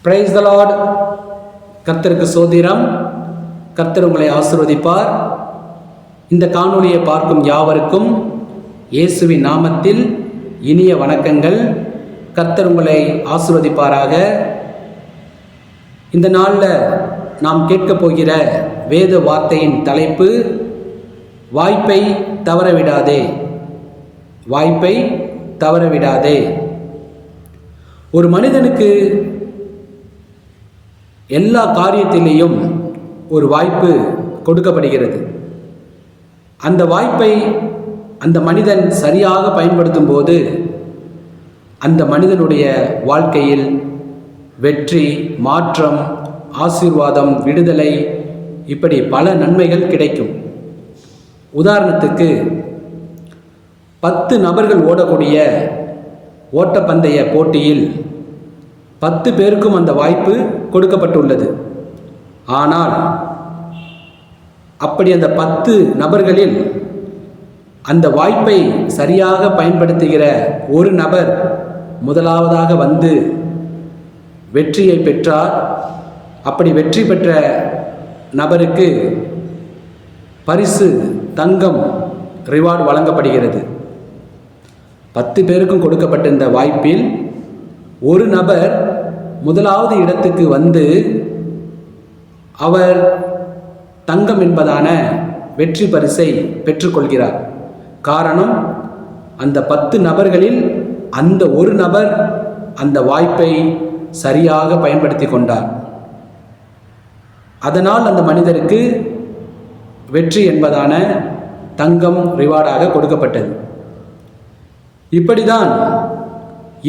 Price the Lord. கர்த்தருக்கு ஸ்தோத்திரம். கர்த்தர் உங்களை ஆசீர்வதிப்பார். இந்த காணொளியை பார்க்கும் யாவருக்கும் இயேசுவின் நாமத்தில் இனிய வணக்கங்கள். கர்த்தர் உங்களை ஆசீர்வதிப்பாராக. இந்த நாளில் நாம் கேட்கப் போகிற வேத வார்த்தையின் தலைப்பு வாய்ப்பை தவறவிடாதே. வாய்ப்பை தவறவிடாதே. ஒரு மனிதனுக்கு எல்லா காரியத்திலேயும் ஒரு வாய்ப்பு கொடுக்கப்படுகிறது. அந்த வாய்ப்பை அந்த மனிதன் சரியாக பயன்படுத்தும் போது அந்த மனிதனுடைய வாழ்க்கையில் வெற்றி, மாற்றம், ஆசீர்வாதம், விடுதலை, இப்படி பல நன்மைகள் கிடைக்கும். உதாரணத்துக்கு 10 நபர்கள் ஓடக்கூடிய ஓட்டப்பந்தய போட்டியில் 10 பேருக்கும் அந்த வாய்ப்பு கொடுக்கப்பட்டுள்ளது. ஆனால் அப்படி அந்த 10 நபர்களில் அந்த வாய்ப்பை சரியாக பயன்படுத்துகிற ஒரு நபர் முதலாவதாக வந்து வெற்றியை பெற்றார். அப்படி வெற்றி பெற்ற நபருக்கு பரிசு தங்கம் ரிவார்டு வழங்கப்படுகிறது. 10 பேருக்கும் கொடுக்கப்பட்ட இந்த வாய்ப்பில் ஒரு நபர் முதலாவது இடத்துக்கு வந்து அவர் தங்கம் என்பதான வெற்றி பரிசை பெற்றுக்கொள்கிறார். காரணம், அந்த 10 நபர்களில் அந்த ஒரு நபர் அந்த வாய்ப்பை சரியாக பயன்படுத்தி கொண்டார். அதனால் அந்த மனிதருக்கு வெற்றி என்பதான தங்கம் ரிவார்டாக கொடுக்கப்பட்டது. இப்படிதான்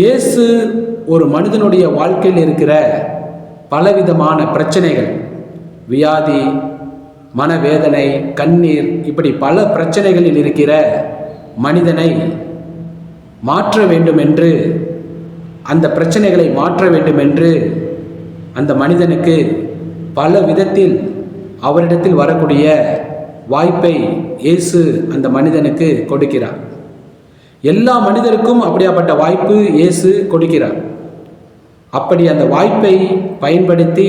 இயேசு ஒரு மனிதனுடைய வாழ்க்கையில் இருக்கிற பலவிதமான பிரச்சனைகள், வியாதி, மனவேதனை, கண்ணீர், இப்படி பல பிரச்சனைகளில் இருக்கிற மனிதனை மாற்ற வேண்டும் என்று, அந்த பிரச்சனைகளை மாற்ற வேண்டும் என்று அந்த மனிதனுக்கு பல விதத்தில் அவரிடத்தில் வரக்கூடிய வாய்ப்பை இயேசு அந்த மனிதனுக்கு கொடுக்கிறார். எல்லா மனிதருக்கும் அப்படியாப்பட்ட வாய்ப்பு இயேசு கொடுக்கிறார். அப்படி அந்த வாய்ப்பை பயன்படுத்தி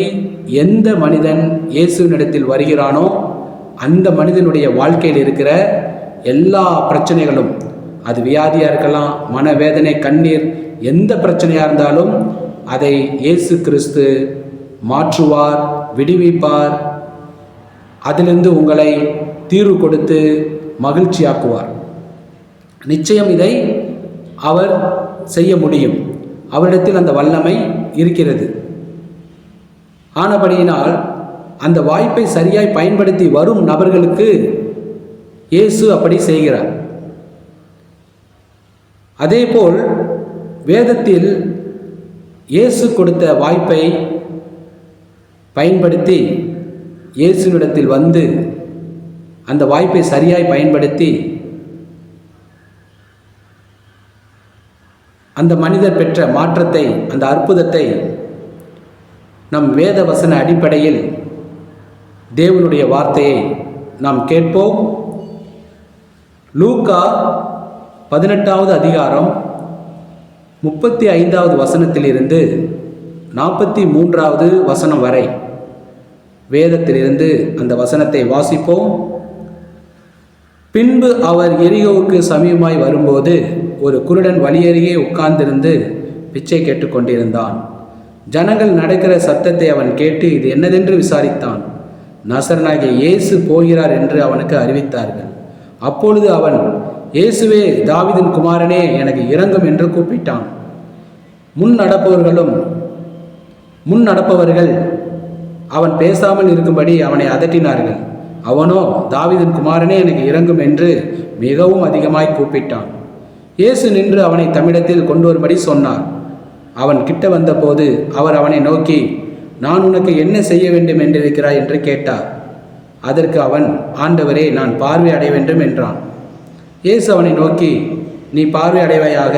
எந்த மனிதன் இயேசுவினிடத்தில் வருகிறானோ அந்த மனிதனுடைய வாழ்க்கையில் இருக்கிற எல்லா பிரச்சனைகளும், அது வியாதியாக இருக்கலாம், மனவேதனை, கண்ணீர், எந்த பிரச்சனையாக இருந்தாலும் அதை இயேசு கிறிஸ்து மாற்றுவார், விடுவிப்பார். அதிலிருந்து உங்களை தீர்வு கொடுத்து மகிழ்ச்சியாக்குவார். நிச்சயம் இதை அவர் செய்ய முடியும். அவரிடத்தில் அந்த வல்லமை இருக்கிறது. ஆனபடியினால் அந்த வாய்ப்பை சரியாய் பயன்படுத்தி வரும் நபர்களுக்கு இயேசு அப்படி செய்கிறார். அதேபோல் வேதத்தில் இயேசு கொடுத்த வாய்ப்பை பயன்படுத்தி இயேசுவினிடத்தில் வந்து அந்த வாய்ப்பை சரியாய் பயன்படுத்தி அந்த மனிதர் பெற்ற மாற்றத்தை, அந்த அற்புதத்தை நம் வேத வசன அடிப்படையில் தேவனுடைய வார்த்தையை நாம் கேட்போம். லூக்கா 18வது அதிகாரம் 35வது வசனத்திலிருந்து 43வது வசனம் வரை வேதத்திலிருந்து அந்த வசனத்தை வாசிப்போம். பின்பு அவர் எரிகோவுக்கு சமீபமாய் வரும்போது ஒரு குருடன் வழியருகே உட்கார்ந்திருந்து பிச்சை கேட்டுக்கொண்டிருந்தான். ஜனங்கள் நடக்கிற சத்தத்தை அவன் கேட்டு இது என்னதென்று விசாரித்தான். நசரனாகிய இயேசு போகிறார் என்று அவனுக்கு அறிவித்தார்கள். அப்பொழுது அவன், இயேசுவே, தாவீதின் குமாரனே, எனக்கு இரங்கும் என்று கூப்பிட்டான். முன் நடப்பவர்கள் அவன் பேசாமல் இருக்கும்படி அவனை அதட்டினார்கள். அவனோ, தாவீதின் குமாரனே, எனக்கு இரங்கும் என்று மிகவும் அதிகமாய் கூப்பிட்டான். இயேசு நின்று அவனை தம்மிடத்தில் கொண்டு வரும்படி சொன்னார். அவன் கிட்ட வந்தபோது அவர் அவனை நோக்கி, நான் உனக்கு என்ன செய்ய வேண்டும் என்றிருக்கிறாய் என்று கேட்டார். அதற்கு அவன், ஆண்டவரே, நான் பார்வை அடைய வேண்டும் என்றான். இயேசு அவனை நோக்கி, நீ பார்வை அடைவாயாக,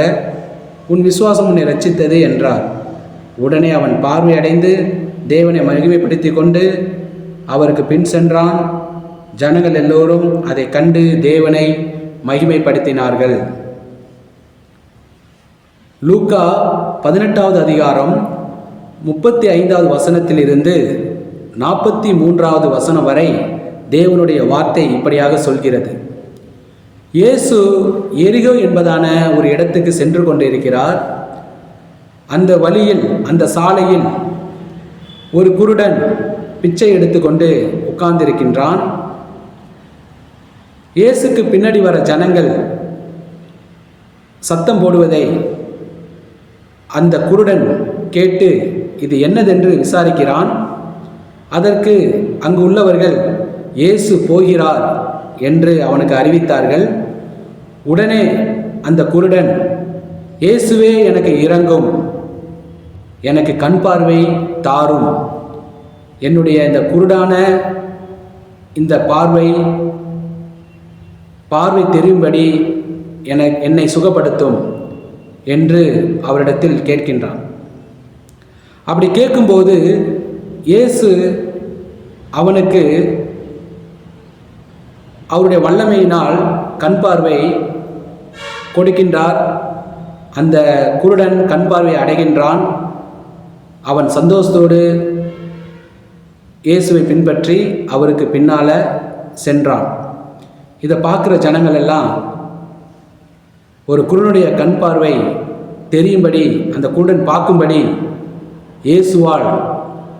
உன் விசுவாசம் உன்னை ரட்சித்தது என்றார். உடனே அவன் பார்வை அடைந்து தேவனை மகிமைப்படுத்தி கொண்டு அவருக்கு பின் சென்றான். ஜனங்கள் எல்லோரும் அதை கண்டு தேவனை மகிமைப்படுத்தினார்கள். லூக்கா 18வது அதிகாரம் 35வது வசனத்திலிருந்து 43வது வசனம் வரை தேவனுடைய வார்த்தை இப்படியாக சொல்கிறது. இயேசு எரிகோ என்பதான ஒரு இடத்துக்கு சென்று கொண்டிருக்கிறார். அந்த வழியில், அந்த சாலையில் ஒரு குருடன் பிச்சை எடுத்துக்கொண்டு உட்கார்ந்திருக்கின்றான். இயேசுக்கு பின்னாடி வர ஜனங்கள் சத்தம் போடுவதை அந்த குருடன் கேட்டு இது என்னதென்று விசாரிக்கிறான். அதற்கு அங்கு உள்ளவர்கள் இயேசு போகிறார் என்று அவனுக்கு அறிவித்தார்கள். உடனே அந்த குருடன், இயேசுவே எனக்கு இரங்கும், எனக்கு கண் பார்வை தாரும், என்னுடைய இந்த குருடான இந்த பார்வை தெரியும்படி என்னை சுகப்படுத்தும் என்று அவரிடத்தில் கேட்கின்றான். அப்படி கேட்கும்போது இயேசு அவனுக்கு அவருடைய வல்லமையினால் கண் பார்வை கொடுக்கின்றார். அந்த குருடன் கண் பார்வை அடைகின்றான். அவன் சந்தோஷத்தோடு இயேசுவை பின்பற்றி அவருக்கு பின்னால் சென்றான். இதை பார்க்குற ஜனங்கள் எல்லாம் ஒரு குருடனுடைய கண் பார்வை தெரியும்படி, அந்த குருடன் பார்க்கும்படி இயேசுவால்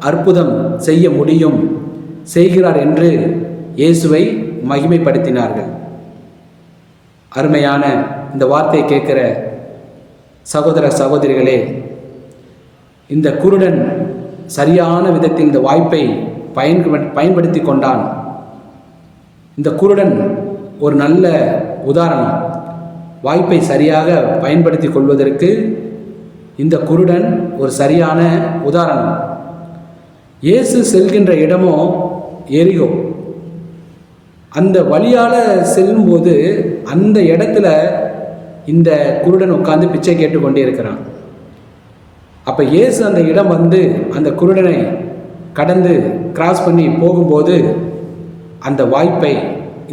அற்புதம் செய்ய முடியும், செய்கிறார் என்று இயேசுவை மகிமைப்படுத்தினார்கள். அருமையான இந்த வார்த்தையை கேட்கிற சகோதர சகோதரிகளே, இந்த குருடன் சரியான விதத்தில் இந்த வாய்ப்பை பயன்படுத்தி கொண்டான். இந்த குருடன் ஒரு நல்ல உதாரணம். வாய்ப்பை சரியாக பயன்படுத்தி கொள்வதற்கு இந்த குருடன் ஒரு சரியான உதாரணம். இயேசு செல்கின்ற இடமோ எரிகோ. அந்த வழியால் செல்லும்போது அந்த இடத்துல இந்த குருடன் உட்கார்ந்து பிச்சை கேட்டுக்கொண்டே இருக்கிறான். அப்போ இயேசு அந்த இடம் வந்து அந்த குருடனை கடந்து கிராஸ் பண்ணி போகும்போது அந்த வாய்ப்பை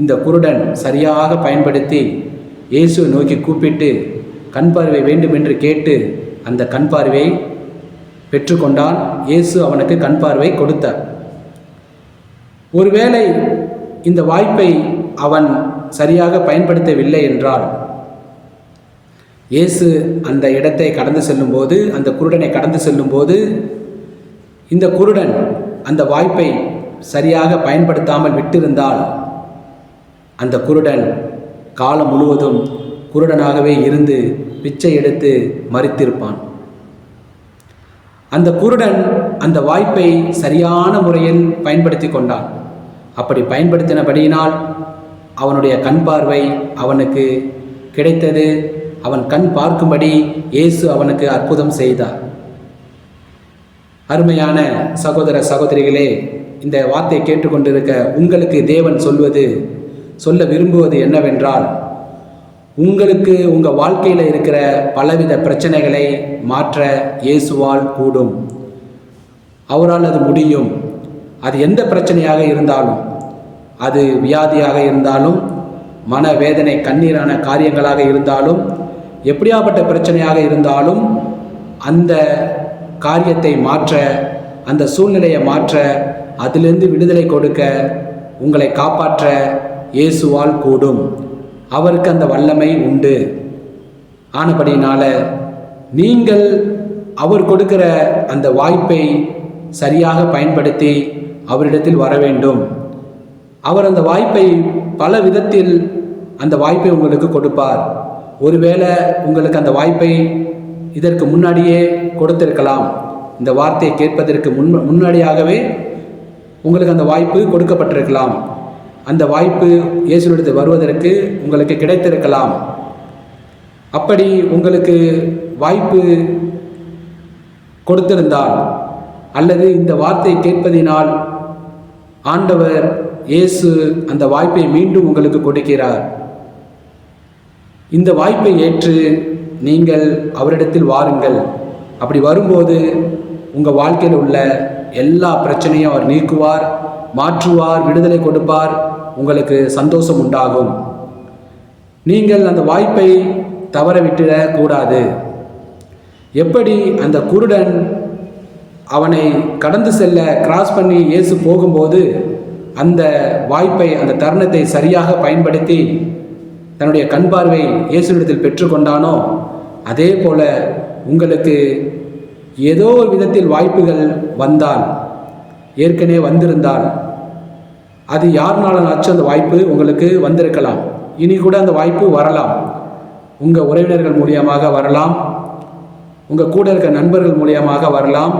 இந்த குருடன் சரியாக பயன்படுத்தி இயேசுவை நோக்கி கூப்பிட்டு கண் பார்வை வேண்டும் என்று கேட்டு அந்த கண் பார்வையை பெற்றுக்கொண்டான். இயேசு அவனுக்கு கண் பார்வை கொடுத்தார். ஒருவேளை இந்த வாய்ப்பை அவன் சரியாக பயன்படுத்தவில்லை என்றால், இயேசு அந்த இடத்தை கடந்து செல்லும்போது, அந்த குருடனை கடந்து செல்லும்போது, இந்த குருடன் அந்த வாய்ப்பை சரியாக பயன்படுத்தாமல் விட்டிருந்தால் அந்த குருடன் காலம் முழுவதும் குருடனாகவே இருந்து பிச்சை எடுத்து மரித்திருப்பான். அந்த குருடன் அந்த வாய்ப்பை சரியான முறையில் பயன்படுத்தி கொண்டான். அப்படி பயன்படுத்தினபடியினால் அவனுடைய கண் பார்வை அவனுக்கு கிடைத்தது. அவன் கண் பார்க்கும்படி இயேசு அவனுக்கு அற்புதம் செய்தார். அருமையான சகோதர சகோதரிகளே, இந்த வார்த்தையை கேட்டுக்கொண்டிருக்க உங்களுக்கு தேவன் சொல்ல விரும்புவது என்னவென்றால், உங்களுக்கு உங்கள் வாழ்க்கையில் இருக்கிற பலவித பிரச்சனைகளை மாற்ற இயேசுவால் கூடும். அவரால் அது முடியும். அது எந்த பிரச்சனையாக இருந்தாலும், அது வியாதியாக இருந்தாலும், மனவேதனை கண்ணீரான காரியங்களாக இருந்தாலும், எப்படியாப்பட்ட பிரச்சனையாக இருந்தாலும், அந்த காரியத்தை மாற்ற, அந்த சூழ்நிலையை மாற்ற, அதிலிருந்து விடுதலை கொடுக்க, உங்களை காப்பாற்ற இயேசுவால் கூடும். அவருக்கு அந்த வல்லமை உண்டு. ஆனபடினால நீங்கள் அவர் கொடுக்கிற அந்த வாய்ப்பை சரியாக பயன்படுத்தி அவரிடத்தில் வர வேண்டும். அவர் அந்த வாய்ப்பை பல விதத்தில் அந்த வாய்ப்பை உங்களுக்கு கொடுப்பார். ஒருவேளை உங்களுக்கு அந்த வாய்ப்பை இதற்கு முன்னாடியே கொடுத்திருக்கலாம். இந்த வார்த்தையை கேட்பதற்கு முன்னாடியாகவே உங்களுக்கு அந்த வாய்ப்பு கொடுக்கப்பட்டிருக்கலாம். அந்த வாய்ப்பு இயேசுவிடத்தில் வருவதற்கு உங்களுக்கு கிடைத்திருக்கலாம். அப்படி உங்களுக்கு வாய்ப்பு கொடுத்திருந்தால், அல்லது இந்த வார்த்தையை கேட்பதினால் ஆண்டவர் இயேசு அந்த வாய்ப்பை மீண்டும் உங்களுக்கு கொடுக்கிறார். இந்த வாய்ப்பை ஏற்று நீங்கள் அவரிடத்தில் வாருங்கள். அப்படி வரும்போது உங்கள் வாழ்க்கையில் உள்ள எல்லா பிரச்சனையும் அவர் நீக்குவார், மாற்றுவார், விடுதலை கொடுப்பார். உங்களுக்கு சந்தோஷம் உண்டாகும். நீங்கள் அந்த வாய்ப்பை தவற விட்டுடக்கூடாது. எப்படி அந்த குருடன் அவனை கடந்து செல்ல கிராஸ் பண்ணி இயேசு போகும்போது அந்த வாய்ப்பை, அந்த தருணத்தை சரியாக பயன்படுத்தி தன்னுடைய கண் பார்வை இயேசுவிடத்தில் பெற்றுக்கொண்டானோ, அதே போல உங்களுக்கு ஏதோ ஒரு விதத்தில் வாய்ப்புகள் வந்தால், ஏற்கனவே வந்திருந்தால், அது யாருனாலும் அந்த வாய்ப்பு உங்களுக்கு வந்திருக்கலாம். இனி கூட அந்த வாய்ப்பு வரலாம். உங்கள் உறவினர்கள் மூலியமாக வரலாம், உங்கள் கூட இருக்க நண்பர்கள் மூலியமாக வரலாம்,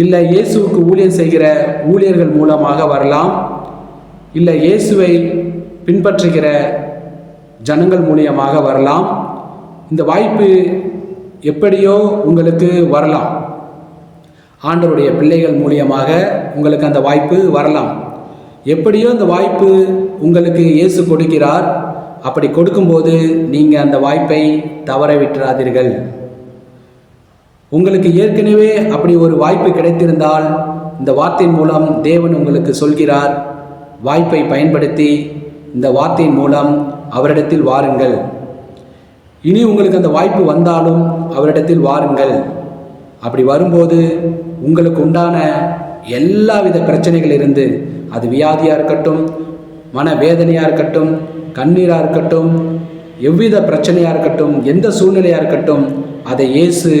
இல்லை இயேசுவுக்கு ஊழியம் செய்கிற ஊழியர்கள் மூலமாக வரலாம், இல்லை இயேசுவை பின்பற்றுகிற ஜனங்கள் மூலியமாக வரலாம். இந்த வாய்ப்பு எப்படியோ உங்களுக்கு வரலாம். ஆண்டவருடைய பிள்ளைகள் மூலியமாக உங்களுக்கு அந்த வாய்ப்பு வரலாம். எப்படியோ அந்த வாய்ப்பு உங்களுக்கு இயேசு கொடுக்கிறார். அப்படி கொடுக்கும்போது நீங்கள் அந்த வாய்ப்பை தவற விட்டுறாதீர்கள். உங்களுக்கு ஏற்கனவே அப்படி ஒரு வாய்ப்பு கிடைத்திருந்தால், இந்த வார்த்தையின் மூலம் தேவன் உங்களுக்கு சொல்கிறார், வாய்ப்பை பயன்படுத்தி இந்த வார்த்தையின் மூலம் அவரிடத்தில் வாருங்கள். இனி உங்களுக்கு அந்த வாய்ப்பு வந்தாலும் அவரிடத்தில் வாருங்கள். அப்படி வரும்போது உங்களுக்கு உண்டான எல்லா வித பிரச்சனைகள் இருந்து, அது வியாதியாக இருக்கட்டும், மனவேதனையாக இருக்கட்டும், கண்ணீராக இருக்கட்டும், எவ்வித பிரச்சனையாக இருக்கட்டும், எந்த சூழ்நிலையாக இருக்கட்டும், அதை இயேசு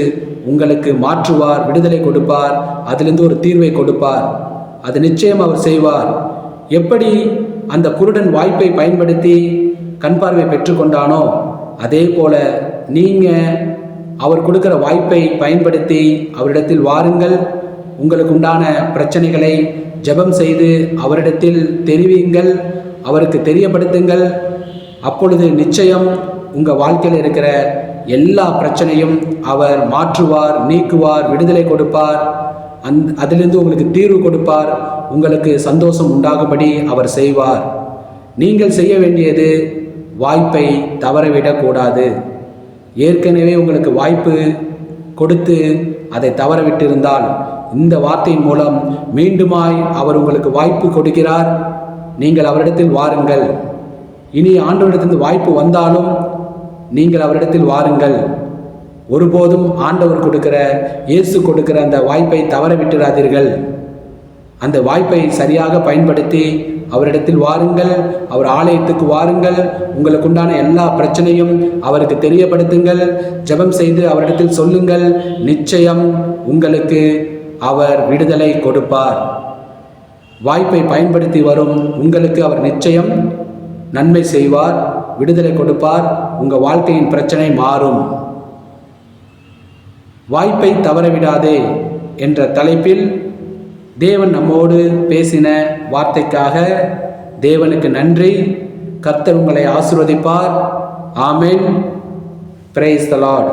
உங்களுக்கு மாற்றுவார், விடுதலை கொடுப்பார், அதிலிருந்து ஒரு தீர்வை கொடுப்பார். அது நிச்சயம் அவர் செய்வார். எப்படி அந்த குருடன் வாய்ப்பை பயன்படுத்தி கண் பார்வை பெற்றுக்கொண்டானோ, அதே போல நீங்கள் அவர் கொடுக்குற வாய்ப்பை பயன்படுத்தி அவரிடத்தில் வாருங்கள். உங்களுக்கு உண்டான பிரச்சனைகளை ஜெபம் செய்து அவரிடத்தில் தெரிவியுங்கள், அவருக்கு தெரியப்படுத்துங்கள். அப்பொழுது நிச்சயம் உங்கள் வாழ்க்கையில் இருக்கிற எல்லா பிரச்சனையும் அவர் மாற்றுவார், நீக்குவார், விடுதலை கொடுப்பார். அதிலிருந்து உங்களுக்கு தீர்வு கொடுப்பார். உங்களுக்கு சந்தோஷம் உண்டாகும்படி அவர் செய்வார். நீங்கள் செய்ய வேண்டியது, வாய்ப்பை தவறவிடக்கூடாது. ஏற்கனவே உங்களுக்கு வாய்ப்பு கொடுத்து அதை தவறவிட்டிருந்தால், இந்த வார்த்தையின் மூலம் மீண்டுமாய் அவர் உங்களுக்கு வாய்ப்பு கொடுக்கிறார். நீங்கள் அவரிடத்தில் வாருங்கள். இனி ஆண்டவரிடத்திலிருந்து வாய்ப்பு வந்தாலும் நீங்கள் அவரிடத்தில் வாருங்கள். ஒருபோதும் ஆண்டவர் கொடுக்கிற, இயேசு கொடுக்கிற அந்த வாய்ப்பை தவற விட்டுறாதீர்கள். அந்த வாய்ப்பை சரியாக பயன்படுத்தி அவரிடத்தில் வாருங்கள். அவர் ஆலயத்துக்கு வாருங்கள். உங்களுக்கு உண்டான எல்லா பிரச்சனையும் அவருக்கு தெரியப்படுத்துங்கள். ஜெபம் செய்து அவரிடத்தில் சொல்லுங்கள். நிச்சயம் உங்களுக்கு அவர் விடுதலை கொடுப்பார். வாய்ப்பை பயன்படுத்தி வரும் உங்களுக்கு அவர் நிச்சயம் நன்மை செய்வார், விடுதலை கொடுப்பார். உங்கள் வாழ்க்கையின் பிரச்சனை மாறும். வாய்ப்பை தவறவிடாதே என்ற தலைப்பில் தேவன் நம்மோடு பேசின வார்த்தைக்காக தேவனுக்கு நன்றி. கர்த்தர் உங்களை ஆசீர்வதிப்பார். ஆமென். Praise the Lord.